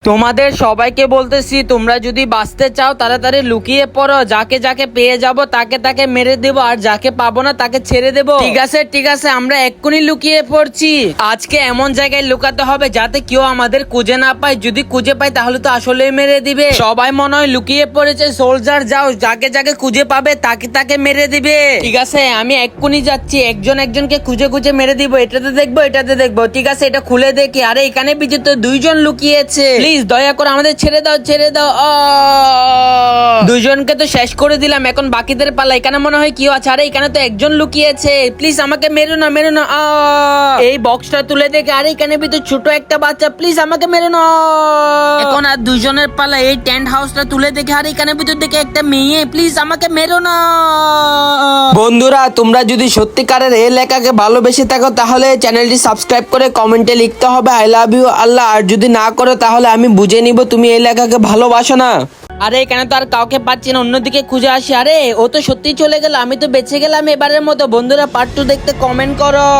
তোমাদের সবাইকে বলতেছি, তোমরা যদি বাঁচতে চাও তাড়াতাড়ি লুকিয়ে পড়ো। যাকে যাকে পেয়ে যাব তাকে তাকে মেরে দেব, আর যাকে পাবো না তাকে ছেড়ে দেব। ঠিক আছে ঠিক আছে, আমরা এক্ষুনি লুকিয়ে পড়ছি। আজকে এমন জায়গায় লুকাতে হবে যাতে কেউ আমাদের খুঁজে না পায়। যদি খুঁজে পায় তাহলে তো আসলেই মেরে দিবে। সবাই মনে হয় লুকিয়ে পড়েছে। সোলজার যাও, যাকে যাকে খুঁজে পাবে তাকে তাকে মেরে দিবে। ঠিক আছে, আমি এক্ষুনি যাচ্ছি। একজন একজনকে খুঁজে খুঁজে মেরে দিব। এটাতে দেখবো, এটাতে দেখবো। ঠিক আছে, এটা খুলে দেখি। আরে এখানে বিচিত্র দুইজন লুকিয়েছে। প্লিজ দয়া করে আমাদের ছেড়ে দাও, ছেড়ে দাও। দুইজনকে তো শেষ করে দিলাম, এখন বাকিদের পালা। এখানে মনে হয় কেউ আছে। আরে এখানে তো একজন লুকিয়েছে। প্লিজ আমাকে মেরো না, মেরো না। এই বক্সটা তুলে দেখে, আরে এখানে ভিতর ছোট একটা বাচ্চা। প্লিজ আমাকে মেরো না। এখন আর দুইজনের পালা। এই টেন্ট হাউসটা তুলে দেখে, আরে এখানে ভিতর দেখে একটা মেয়ে। প্লিজ আমাকে মেরো না। বন্ধুরা, তোমরা যদি সত্যিকারের এই লেখাকে ভালোবেসে থাকো তাহলে চ্যানেলটি সাবস্ক্রাইব করে কমেন্টে লিখতে হবে আই লাভ ইউ আল্লাহ। আর যদি না করো তাহলে আমি বুঝে নিব তুমি এই লেখাকে ভালোবাসো না। আরে এখানে তো আর কাউকে পাচ্ছি না, অন্যদিকে খুঁজে আসি। আরে ও তো সত্যি চলে গেল, আমি তো বেঁচে গেলাম এবারের মতো। বন্ধুরা, পার্ট 2 দেখতে কমেন্ট করো।